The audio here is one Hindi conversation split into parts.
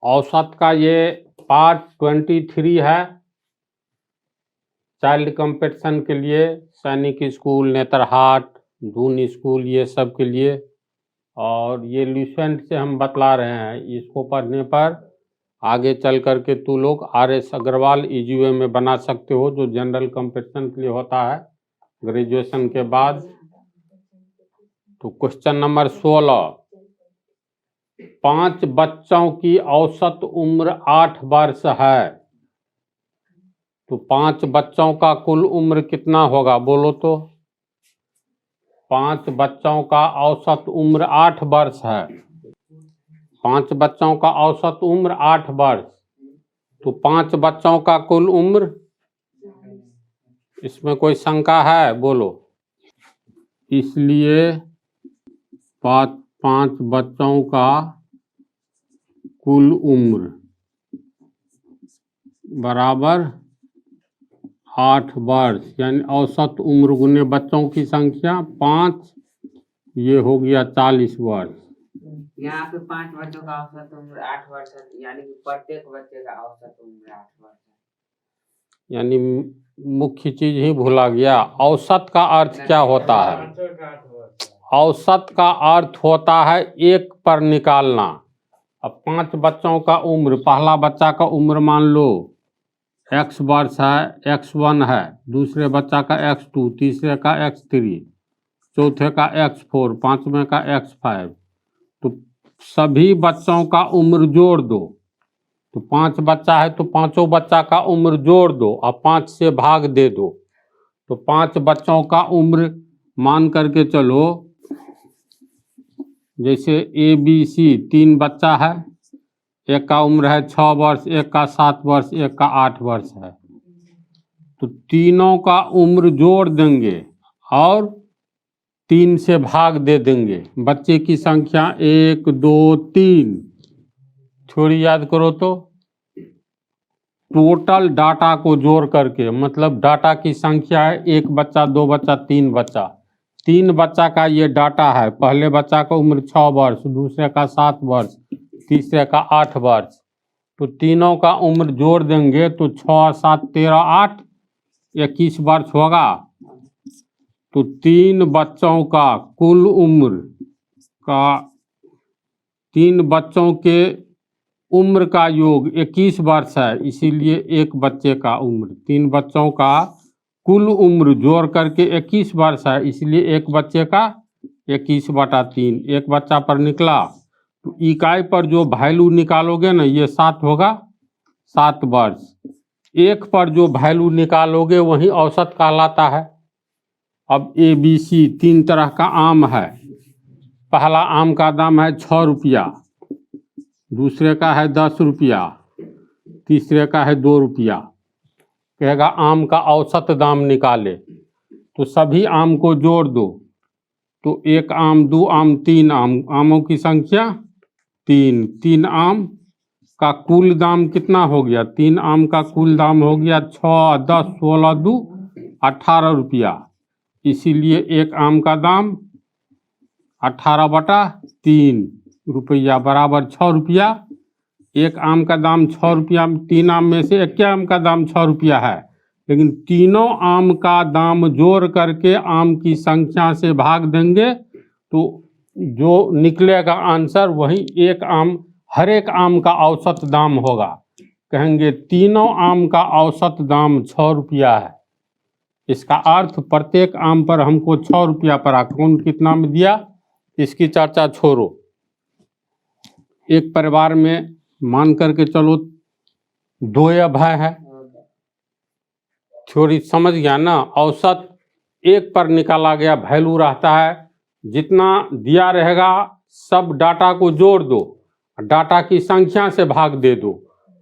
औसत का ये पार्ट 23 है। चाइल्ड कंपटीशन के लिए सैनिक स्कूल, नेतरहाट, दून स्कूल, ये सब के लिए। और ये लुसेंट से हम बतला रहे हैं। इसको पढ़ने पर आगे चल करके तू लोग RS अग्रवाल EGU में बना सकते हो, जो जनरल कंपटीशन के लिए होता है ग्रेजुएशन के बाद। तो क्वेश्चन नंबर 16, 5 बच्चों की औसत उम्र 8 वर्ष है, तो 5 बच्चों का कुल उम्र कितना होगा बोलो तो। 5 बच्चों का औसत उम्र 8 वर्ष है। 5 बच्चों का औसत उम्र 8 वर्ष, तो 5 बच्चों का कुल उम्र, इसमें कोई शंका है बोलो। इसलिए 5 बच्चों का कुल उम्र बराबर 8 वर्ष, यानी औसत उम्र गुने बच्चों की संख्या 5, ये हो गया 40 वर्ष। यहाँ पे 5 बच्चों का औसत उम्र 8 वर्ष है, यानी कि प्रत्येक बच्चे का औसत उम्र 8 वर्ष है। यानी मुख्य चीज ही भूला गया। औसत का अर्थ क्या होता है? औसत का अर्थ होता है एक पर निकालना। अब 5 बच्चों का उम्र, पहला बच्चा का उम्र मान लो X वर्ष है, X1 है, दूसरे बच्चा का X2, तीसरे का X3, चौथे का X4, पांचवें का X5। तो सभी बच्चों का उम्र जोड़ दो। तो 5 बच्चा है तो पांचों बच्चा का उम्र जोड़ दो और 5 से भाग दे दो। तो 5 बच्चों का उम्र मान करके चलो, जैसे ABC 3 बच्चा है, एक का उम्र है 6 वर्ष, एक का 7 वर्ष, एक का 8 वर्ष है। तो तीनों का उम्र जोड़ देंगे और 3 से भाग दे देंगे। बच्चे की संख्या 1, 2, 3, थोड़ी याद करो तो। टोटल डाटा को जोड़ करके, मतलब डाटा की संख्या है 1 बच्चा, 2 बच्चा, 3 बच्चा। 3 बच्चा का ये डाटा है। पहले बच्चा का उम्र 6 वर्ष, दूसरे का 7 वर्ष, तीसरे का 8 वर्ष। तो तीनों का उम्र जोड़ देंगे तो 6, 7, 13, 8, 21 वर्ष होगा। तो 3 बच्चों का कुल उम्र का, 3 बच्चों के उम्र का योग 21 वर्ष है, इसीलिए एक बच्चे का उम्र, 3 बच्चों का कुल उम्र जोड़ करके 21 वर्ष है, इसलिए एक बच्चे का 21/3। एक बच्चा पर निकला तो इकाई पर जो वैल्यू निकालोगे ना, ये 7 होगा, 7 वर्ष। एक पर जो वैल्यू निकालोगे वही औसत कहलाता है। अब ABC 3 तरह का आम है। पहला आम का दाम है 6 रुपया, दूसरे का है 10 रुपया, तीसरे का है 2 रुपया। कहेगा आम का औसत दाम निकाले, तो सभी आम को जोड़ दो। तो 1 आम, 2 आम, 3 आम, आमों की संख्या 3। 3 आम का कुल दाम कितना हो गया? 3 आम का कुल दाम हो गया 6, 10, 16, 2, 18 रुपया। इसीलिए एक आम का दाम 18/3 रुपया बराबर 6 रुपया। एक आम का दाम 6 रुपया, 3 आम में से एक आम का दाम 6 रुपया है, लेकिन तीनों आम का दाम जोड़ करके आम की संख्या से भाग देंगे तो जो निकलेगा आंसर वही एक आम, हर एक आम का औसत दाम होगा। कहेंगे तीनों आम का औसत दाम 6 रुपया है। इसका अर्थ प्रत्येक आम पर हमको 6 रुपया पड़ा। कौन कितना में दिया इसकी चर्चा छोड़ो। एक परिवार में मान करके चलो 2 भाई है, थोड़ी समझ गया ना। औसत एक पर निकाला गया, वैल्यू रहता है, जितना दिया रहेगा सब डाटा को जोड़ दो, डाटा की संख्या से भाग दे दो,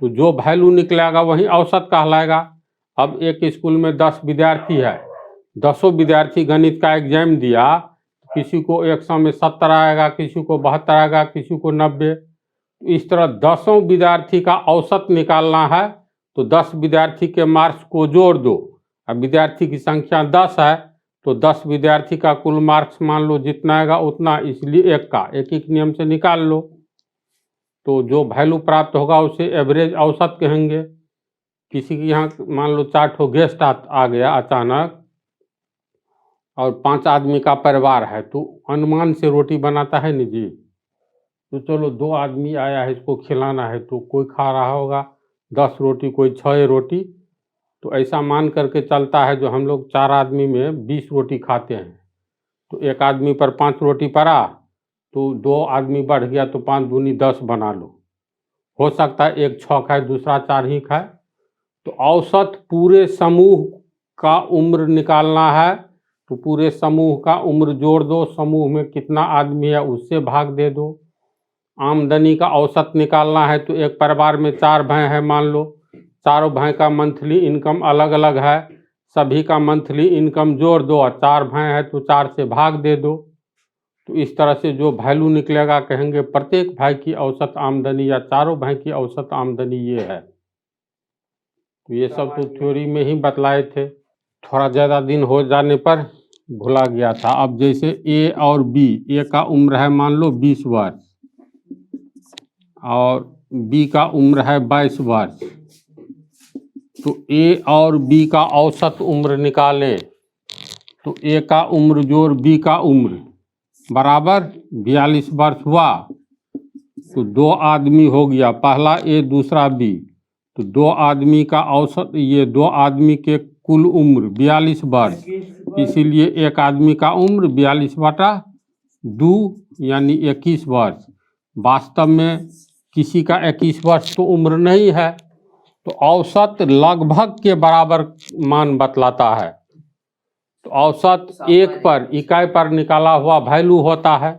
तो जो वैल्यू निकलेगा वही औसत कहलाएगा। अब एक स्कूल में 10 विद्यार्थी है, 10 विद्यार्थी गणित का एग्जाम दिया, किसी को 100 में 70 आएगा, किसी को 72 आएगा, किसी को 90। इस तरह 10 विद्यार्थी का औसत निकालना है तो 10 विद्यार्थी के मार्क्स को जोड़ दो। अब विद्यार्थी की संख्या 10 है तो 10 विद्यार्थी का कुल मार्क्स मान लो जितना आएगा उतना, इसलिए एक का एक नियम से निकाल लो। तो जो वैल्यू प्राप्त होगा उसे एवरेज औसत कहेंगे। किसी के यहाँ मान लो 4 ठो गेस्ट आ गया अचानक और 5 आदमी का परिवार है, तो अनुमान से रोटी बनाता है नहीं जी। तो चलो 2 आदमी आया है, इसको खिलाना है, तो कोई खा रहा होगा 10 रोटी, कोई 6 रोटी, तो ऐसा मान करके चलता है। जो हम लोग 4 आदमी में 20 रोटी खाते हैं, तो एक आदमी पर 5 रोटी पड़ा, तो 2 आदमी बढ़ गया, तो 5 दूनी 10 बना लो। हो सकता है एक 6 खाए, दूसरा 4 ही खाए। तो औसत पूरे समूह का उम्र निकालना है, तो पूरे समूह का उम्र जोड़ दो, समूह में कितना आदमी है उससे भाग दे दो। आमदनी का औसत निकालना है, तो एक परिवार में 4 भाई हैं मान लो, चारों भाई का मंथली इनकम अलग अलग है, सभी का मंथली इनकम जोड़ दो, और 4 भाई है तो 4 से भाग दे दो। तो इस तरह से जो वैल्यू निकलेगा कहेंगे प्रत्येक भाई की औसत आमदनी या चारों भाई की औसत आमदनी ये है। तो ये सब तो थ्योरी में ही बतलाए थे, थोड़ा ज़्यादा दिन हो जाने पर भुला गया था। अब जैसे ए और बी, ए का उम्र है मान लो 20 वर्ष और बी का उम्र है 22 वर्ष, तो ए और बी का औसत उम्र निकालें, तो ए का उम्र जोड़ बी का उम्र बराबर 42 वर्ष हुआ। तो 2 आदमी हो गया, पहला ए दूसरा बी, तो 2 आदमी का औसत, ये 2 आदमी के कुल उम्र 42 वर्ष, इसीलिए एक आदमी का उम्र 42/2 यानी 21 वर्ष। वास्तव में किसी का 21 वर्ष तो उम्र नहीं है, तो औसत लगभग के बराबर मान बतलाता है। तो औसत 1 पर इकाई पर निकाला हुआ वैल्यू होता है।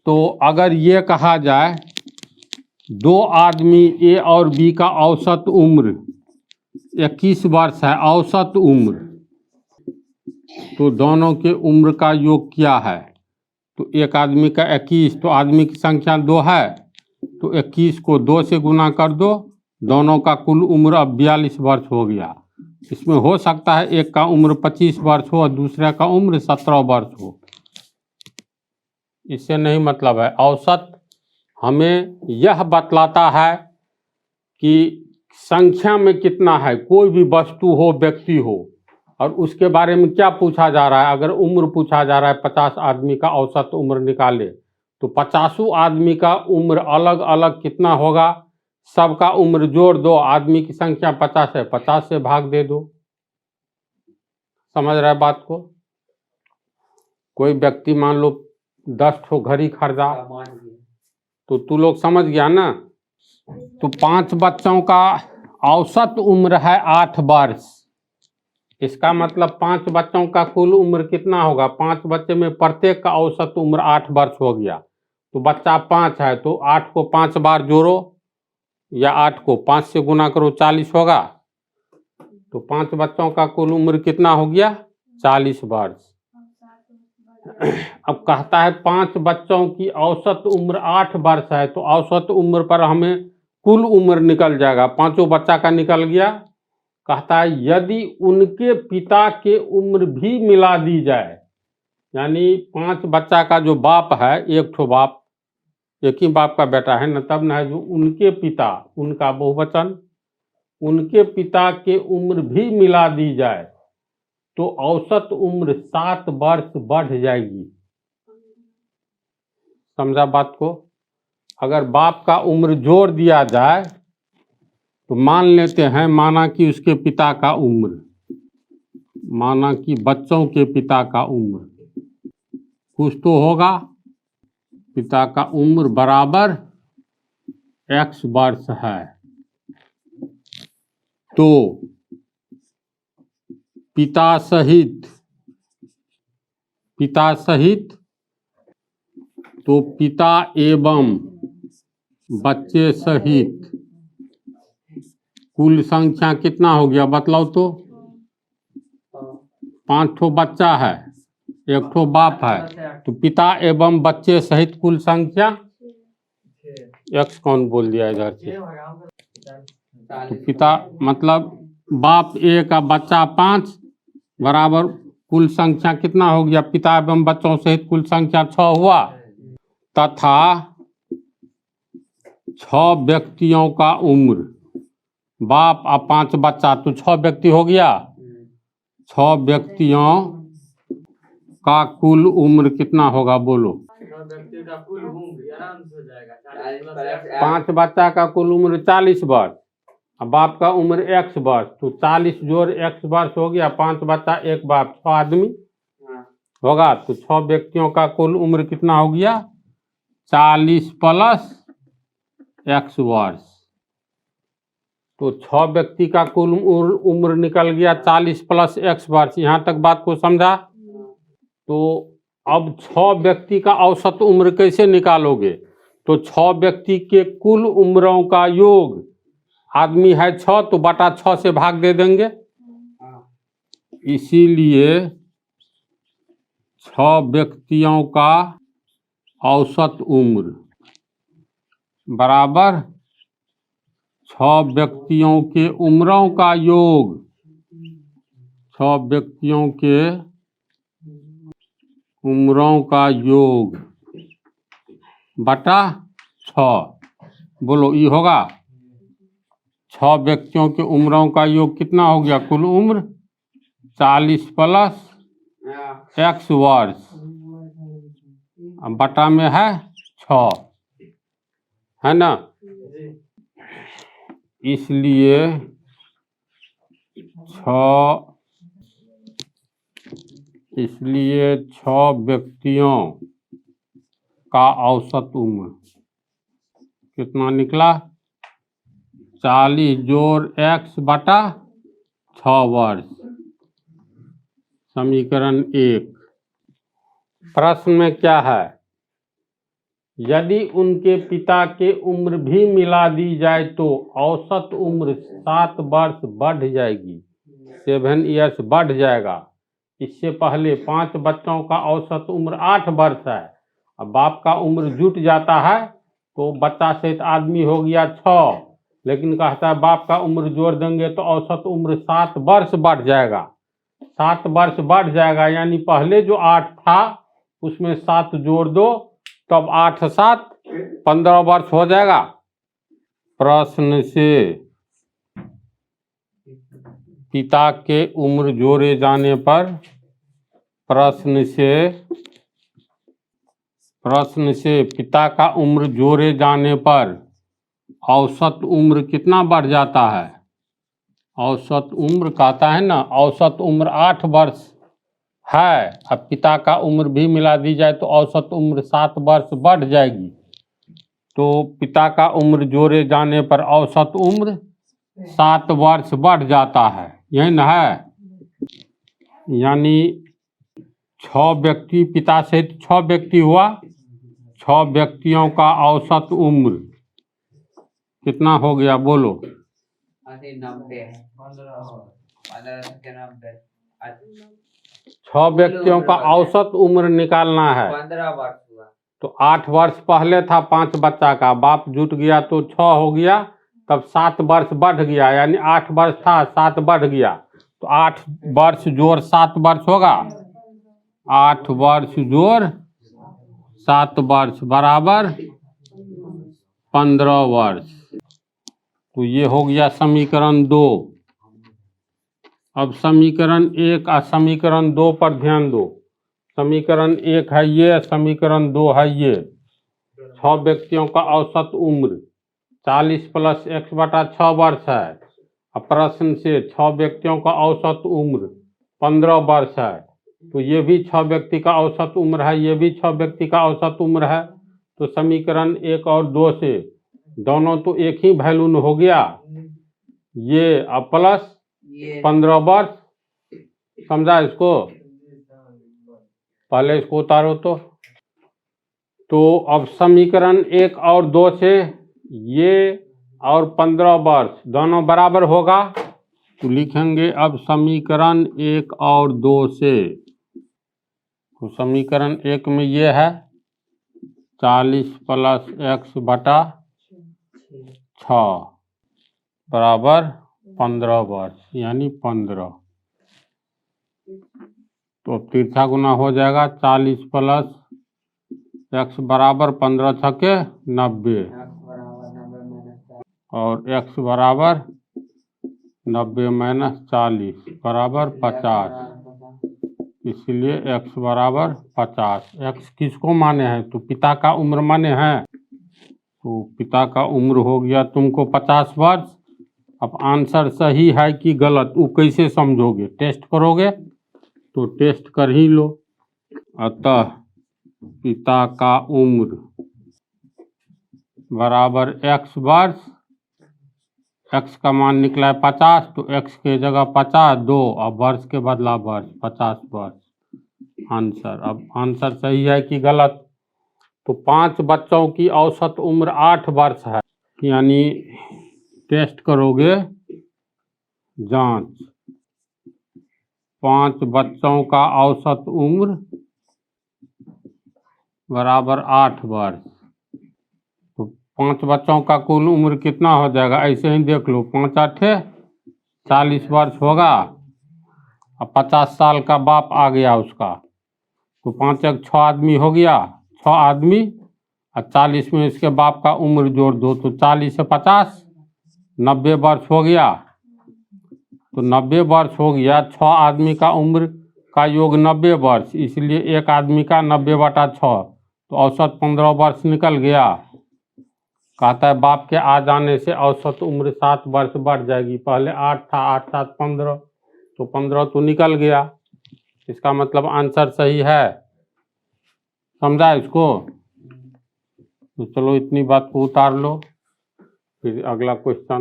तो अगर ये कहा जाए 2 आदमी ए और बी का औसत उम्र 21 वर्ष है, औसत उम्र, तो दोनों के उम्र का योग क्या है? तो एक आदमी का 21, तो आदमी की संख्या 2 है, तो 21 को 2 से गुना कर दो, दोनों का कुल उम्र अब 42 वर्ष हो गया। इसमें हो सकता है एक का उम्र 25 वर्ष हो और दूसरे का उम्र 17 वर्ष हो। इससे नहीं मतलब है। औसत हमें यह बतलाता है कि संख्या में कितना है, कोई भी वस्तु हो, व्यक्ति हो, और उसके बारे में क्या पूछा जा रहा है। अगर उम्र पूछा जा रहा है 50 आदमी का औसत उम्र निकाले, तो 50 आदमी का उम्र अलग अलग कितना होगा, सबका उम्र जोड़ दो, आदमी की संख्या 50 है, 50 से भाग दे दो। समझ रहे बात को? कोई व्यक्ति मान लो 10 ठो घड़ी खरीदा, तो तू लोग समझ गया ना। तो 5 बच्चों का औसत उम्र है 8 वर्ष, इसका मतलब 5 बच्चों का कुल उम्र कितना होगा, 5 बच्चे में प्रत्येक का औसत उम्र 8 वर्ष हो गया। तो बच्चा 5 है, तो 8 को 5 बार जोड़ो या 8 को 5 से गुना करो, 40 होगा। तो 5 बच्चों का कुल उम्र कितना हो गया, 40 वर्ष। अब कहता है 5 बच्चों की औसत उम्र 8 वर्ष है, तो औसत उम्र पर हमें कुल उम्र निकल जाएगा, 5 बच्चा का निकल गया। कहता है यदि उनके पिता के उम्र भी मिला दी जाए, यानी 5 बच्चा का जो बाप है, एक ठो बाप, एक ही बाप का बेटा है न, तब न है जो उनके पिता, उनका बहुवचन, उनके पिता के उम्र भी मिला दी जाए, तो औसत उम्र 7 वर्ष बढ़ जाएगी। समझा बात को? अगर बाप का उम्र जोड़ दिया जाए, तो मान लेते हैं, माना कि उसके पिता का उम्र, माना कि बच्चों के पिता का उम्र कुछ तो होगा, पिता का उम्र बराबर x वर्ष है, तो पिता सहित तो पिता एवं बच्चे सहित कुल संख्या कितना हो गया बतलाओ तो? 5 ठो बच्चा है, 1 ठो बाप है, तो पिता एवं बच्चे सहित कुल संख्या, x कौन बोल दिया इधर से? तो पिता मतलब बाप 1 का बच्चा 5 बराबर कुल संख्या कितना हो गया, पिता एवं बच्चों सहित कुल संख्या 6 हुआ। तथा 6 व्यक्तियों का उम्र, बाप और 5 बच्चा, तो 6 व्यक्ति हो गया। 6 व्यक्तियों का कुल उम्र कितना होगा बोलो। 5 बच्चा का कुल उम्र 40 वर्ष, अब बाप का उम्र x वर्ष, तो 40 जोड़ x वर्ष हो गया। 5 बच्चा 1 बाप, 6 आदमी होगा, तो 6 व्यक्तियों का कुल उम्र कितना हो गया 40 प्लस x वर्ष। तो 6 व्यक्ति का कुल उम्र निकल गया 40 प्लस x वर्ष। यहाँ तक बात को समझा। तो अब 6 व्यक्ति का औसत उम्र कैसे निकालोगे, तो 6 व्यक्ति के कुल उम्रों का योग, आदमी है 6 तो बटा 6 से भाग दे देंगे। इसीलिए 6 व्यक्तियों का औसत उम्र बराबर 6 व्यक्तियों के उम्रों का योग, 6 व्यक्तियों के उम्रों का योग बटा 6। बोलो ये होगा 6 व्यक्तियों के उम्रों का योग कितना हो गया, कुल उम्र 40 प्लस x वर्ष, बटा में है 6, है ना। इसलिए 6 व्यक्तियों का औसत उम्र कितना निकला 40 जोड़ x बटा 6 वर्ष। समीकरण 1। प्रश्न में क्या है, यदि उनके पिता के उम्र भी मिला दी जाए तो औसत उम्र 7 वर्ष बढ़ जाएगी, 7 ईयर्स बढ़ जाएगा। इससे पहले 5 बच्चों का औसत उम्र 8 वर्ष है। अब बाप का उम्र जुट जाता है तो बच्चा सहित आदमी हो गया 6, लेकिन कहता है बाप का उम्र जोड़ देंगे तो औसत उम्र 7 वर्ष बढ़ जाएगा। 7 वर्ष बढ़ जाएगा, यानी पहले जो 8 था उसमें 7 जोड़ दो, तब 8 7 15 वर्ष हो जाएगा। प्रश्न से पिता के उम्र जोड़े जाने पर, प्रश्न से पिता का उम्र जोड़े जाने पर औसत उम्र कितना बढ़ जाता है। औसत उम्र कहता है ना, औसत उम्र 8 वर्ष है, अब पिता का उम्र भी मिला दी जाए तो औसत उम्र 7 वर्ष बढ़ जाएगी। तो पिता का उम्र जोड़े जाने पर औसत उम्र 7 वर्ष बढ़ जाता है, यही ना है। यानी 6 व्यक्ति, पिता सहित 6 व्यक्ति हुआ, 6 व्यक्तियों का औसत उम्र कितना हो गया बोलो। 6 व्यक्तियों का औसत उम्र निकालना है। 15 वर्ष हुआ। तो 8 वर्ष पहले था 5 बच्चा का, बाप जुट गया तो 6 हो गया, तब 7 वर्ष बढ़ गया, यानी 8 वर्ष था 7 बढ़ गया, तो 8 वर्ष जोड़ 7 वर्ष होगा। 8 वर्ष जोड़ 7 वर्ष बराबर 15 वर्ष। तो ये हो गया समीकरण 2। अब समीकरण 1 और समीकरण 2 पर ध्यान दो। समीकरण 1 है ये, समीकरण 2 है ये। 6 व्यक्तियों का औसत उम्र 40 प्लस x बटा 6 वर्ष है। अब प्रश्न से 6 व्यक्तियों का औसत उम्र 15 वर्ष है, तो ये भी 6 व्यक्ति का औसत उम्र है, ये भी 6 व्यक्ति का औसत उम्र है। तो समीकरण 1 और 2 से दोनों तो एक ही वैल्यू हो गया, ये अब प्लस 15 वर्ष। समझा इसको, पहले इसको उतारो। तो अब समीकरण 1 और 2 से ये और 15 वर्ष दोनों बराबर होगा, तो लिखेंगे अब समीकरण 1 और 2 से। तो समीकरण 1 में ये है 40 प्लस x बटा 6 बराबर 15 वर्ष, यानी 15। तो तिरछा गुना हो जाएगा, 40 प्लस x बराबर 15 छके 90, और x बराबर 90 माइनस 40 बराबर 50, इसलिए x बराबर 50। x किसको माने हैं? तो पिता का उम्र माने हैं। तो पिता का उम्र हो गया तुमको 50 वर्ष। अब आंसर सही है कि गलत वो कैसे समझोगे? टेस्ट करोगे? तो टेस्ट कर ही लो। अतः पिता का उम्र बराबर x वर्ष, x का मान निकला है 50, तो x के जगह 50 2 और वर्ष के बदला वर्ष 50 वर्ष आंसर। अब आंसर सही है कि गलत? तो 5 बच्चों की औसत उम्र 8 वर्ष है, यानी टेस्ट करोगे जांच। 5 बच्चों का औसत उम्र बराबर 8 वर्ष। तो 5 बच्चों का कुल उम्र कितना हो जाएगा? ऐसे ही देख लो, 5 8 40 वर्ष होगा। अब 50 साल का बाप आ गया उसका, तो 5 एक 6 आदमी हो गया, 6 आदमी और 40 में इसके बाप का उम्र जोड़ दो, तो 40 से 50 90 वर्ष हो गया। तो 90 वर्ष हो गया, 6 आदमी का उम्र का योग 90 वर्ष, इसलिए एक आदमी का 90/6, तो औसत 15 वर्ष निकल गया। कहता है बाप के आ जाने से औसत उम्र 7 वर्ष बढ़ जाएगी। पहले 8 था, 8 7 15, तो 15 तो निकल गया। इसका मतलब आंसर सही है। समझा इसको? तो चलो इतनी बात को उतार लो, फिर अगला क्वेश्चन।